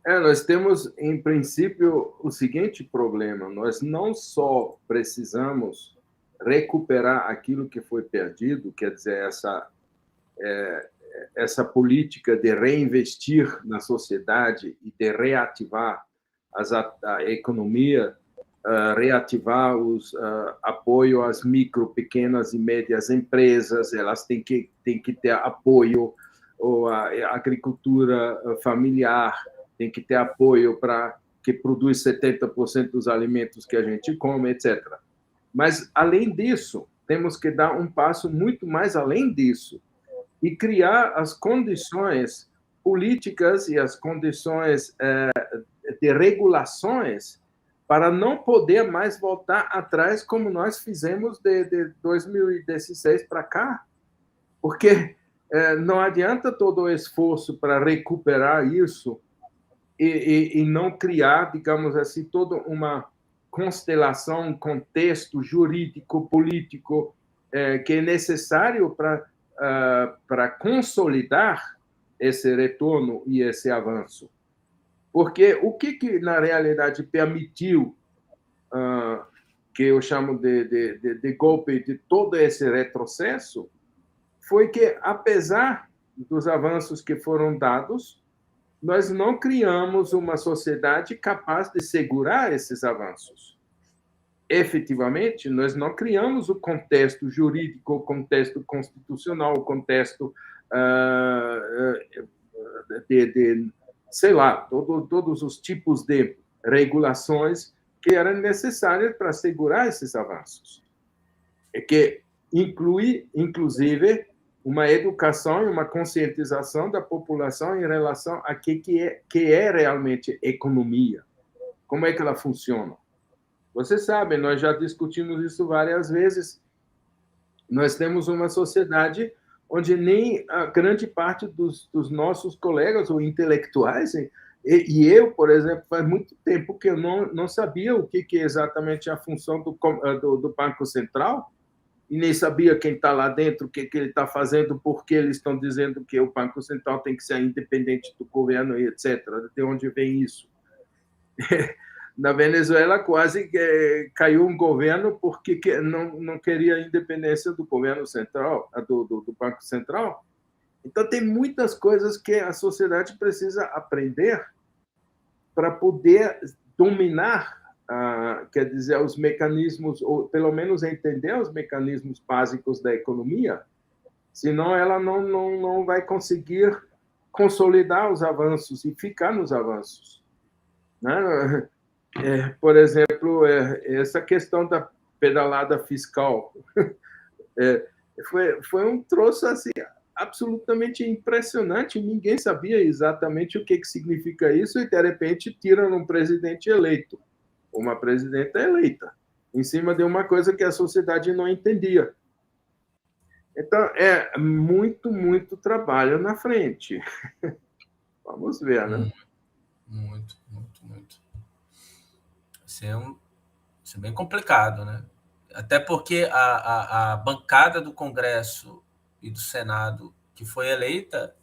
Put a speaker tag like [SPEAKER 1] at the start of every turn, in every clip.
[SPEAKER 1] Nós temos, em princípio, o seguinte problema: nós não só precisamos recuperar aquilo que foi perdido, quer dizer, essa política de reinvestir na sociedade e de reativar a economia, reativar os apoio às micro, pequenas e médias empresas, elas têm que ter apoio, ou a agricultura familiar tem que ter apoio para que produz 70% dos alimentos que a gente come, etc. Mas, além disso, temos que dar um passo muito mais além disso e criar as condições políticas e as condições de regulações para não poder mais voltar atrás como nós fizemos de 2016 para cá. Porque não adianta todo o esforço para recuperar isso e não criar, digamos assim, toda uma constelação, um contexto jurídico, político, que é necessário para consolidar esse retorno e esse avanço. Porque o que na realidade, permitiu que eu chamo de golpe de todo esse retrocesso foi que, apesar dos avanços que foram dados, nós não criamos uma sociedade capaz de segurar esses avanços. Efetivamente, nós não criamos o contexto jurídico, o contexto constitucional, o contexto sei lá, todos os tipos de regulações que eram necessárias para segurar esses avanços. É que inclui, inclusive, uma educação e uma conscientização da população em relação a que é realmente economia, como é que ela funciona. Vocês sabem, nós já discutimos isso várias vezes. Nós temos uma sociedade onde nem a grande parte dos nossos colegas ou intelectuais, e eu, por exemplo, faz muito tempo que eu não sabia o que é exatamente a função do Banco Central, e nem sabia quem está lá dentro, o que ele está fazendo, por que eles estão dizendo que o Banco Central tem que ser independente do governo, etc. De onde vem isso? Na Venezuela quase caiu um governo porque não queria a independência do governo central, do Banco Central. Então, tem muitas coisas que a sociedade precisa aprender para poder dominar, quer dizer, os mecanismos, ou pelo menos entender os mecanismos básicos da economia, senão ela não vai conseguir consolidar os avanços e ficar nos avanços. Né? Por exemplo, essa questão da pedalada fiscal foi um troço assim, absolutamente impressionante. Ninguém sabia exatamente o que significa isso e, de repente, tiram um presidente eleito, uma presidenta eleita, em cima de uma coisa que a sociedade não entendia. Então, é muito, muito trabalho na frente. Vamos ver, né?
[SPEAKER 2] Muito, muito, muito. Isso é bem complicado, né? Até porque a bancada do Congresso e do Senado que foi eleita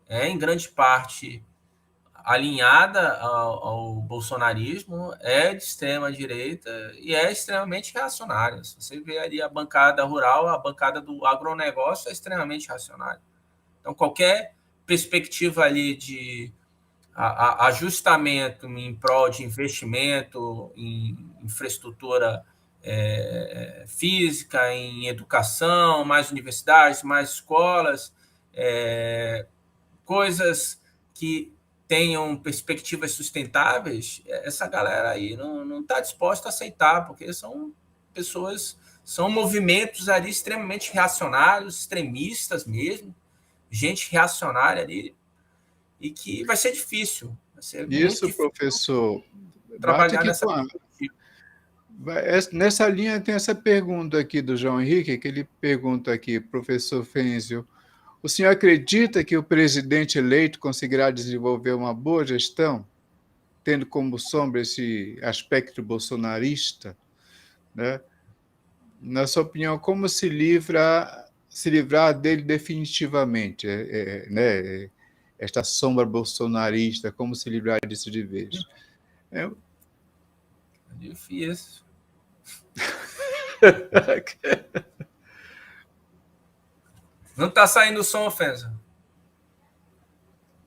[SPEAKER 2] em grande parte alinhada ao bolsonarismo, é de extrema direita e é extremamente reacionária. Se você vê ali a bancada rural, a bancada do agronegócio é extremamente reacionária. Então, qualquer perspectiva ali de ajustamento em prol de investimento em infraestrutura física, em educação, mais universidades, mais escolas, coisas que tenham perspectivas sustentáveis, essa galera aí não está disposta a aceitar, porque são pessoas, são movimentos ali extremamente reacionários, extremistas mesmo, gente reacionária ali, e que vai ser difícil. Vai ser
[SPEAKER 3] isso, professor.
[SPEAKER 2] Trabalhar nessa
[SPEAKER 3] nessa linha tem essa pergunta aqui do João Henrique, que ele pergunta aqui, professor Fenzio, o senhor acredita que o presidente eleito conseguirá desenvolver uma boa gestão, tendo como sombra esse aspecto bolsonarista? Né? Na sua opinião, como se livrar dele definitivamente? Né? esta sombra bolsonarista, como se livrar disso de vez?
[SPEAKER 2] É difícil. Não está saindo o som, Fenzo?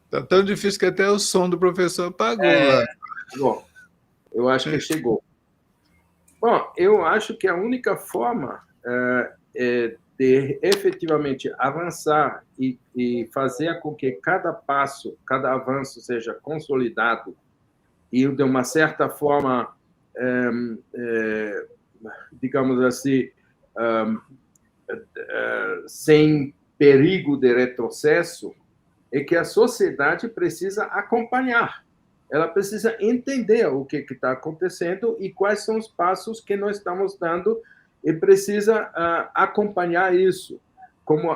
[SPEAKER 3] Está tão difícil que até o som do professor apagou.
[SPEAKER 1] Bom, eu acho que chegou. Bom, eu acho que a única forma de efetivamente avançar e fazer com que cada passo, cada avanço seja consolidado e, de uma certa forma, digamos assim, sem perigo de retrocesso, é que a sociedade precisa acompanhar. Ela precisa entender o que está acontecendo e quais são os passos que nós estamos dando e precisa acompanhar isso como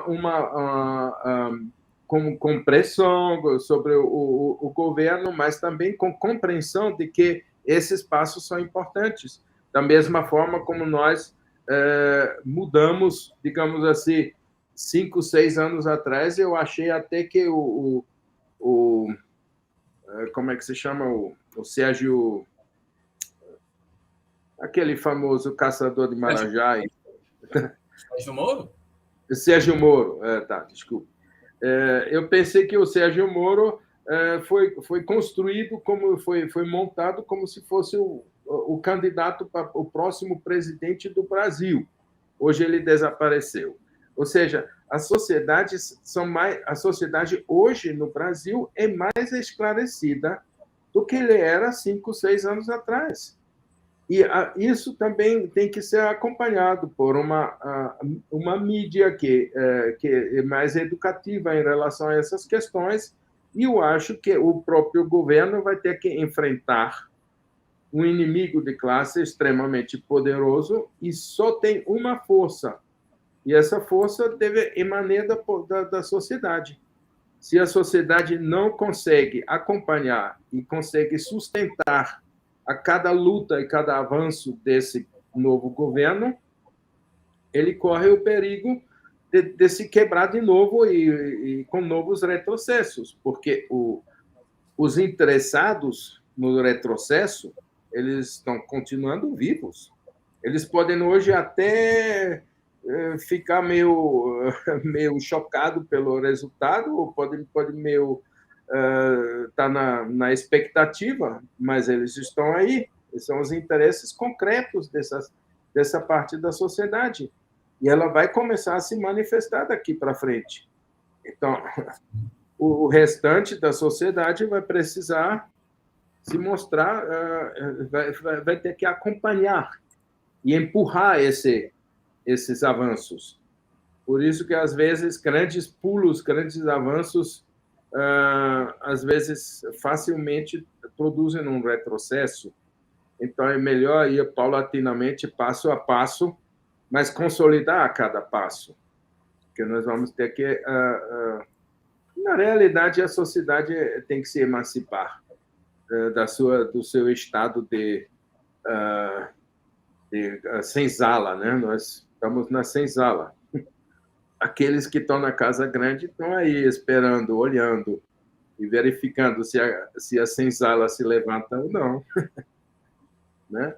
[SPEAKER 1] com pressão sobre o governo, mas também com compreensão de que esses passos são importantes. Da mesma forma como nós mudamos, digamos assim, 5, 6 anos atrás, eu achei até que como é que se chama? O Sérgio... Aquele famoso caçador de Marajá.
[SPEAKER 2] Sérgio Moro?
[SPEAKER 1] Sérgio Moro, desculpa. Eu pensei que o Sérgio Moro foi construído, foi montado como se fosse o candidato para o próximo presidente do Brasil. Hoje ele desapareceu. Ou seja, a sociedade hoje no Brasil é mais esclarecida do que ele era 5, 6 anos atrás. E isso também tem que ser acompanhado por uma mídia que é mais educativa em relação a essas questões, e eu acho que o próprio governo vai ter que enfrentar um inimigo de classe extremamente poderoso e só tem uma força, e essa força deve emanar da sociedade. Se a sociedade não consegue acompanhar e consegue sustentar a cada luta e cada avanço desse novo governo, ele corre o perigo de se quebrar de novo e com novos retrocessos, porque os interessados no retrocesso, eles estão continuando vivos. Eles podem hoje até ficar meio chocado pelo resultado, ou pode meio tá na expectativa, mas eles estão aí. São os interesses concretos dessa parte da sociedade. E ela vai começar a se manifestar daqui para frente. Então, o restante da sociedade vai precisar se mostrar, vai ter que acompanhar e empurrar esses avanços. Por isso que, às vezes, grandes pulos, grandes avanços, às vezes, facilmente produzem um retrocesso. Então, é melhor ir paulatinamente, passo a passo, mas consolidar a cada passo. Porque nós vamos ter que... na realidade, a sociedade tem que se emancipar do seu estado de senzala, né? Nós estamos na senzala. Aqueles que estão na casa grande estão aí esperando, olhando e verificando se a senzala se levanta ou não, né?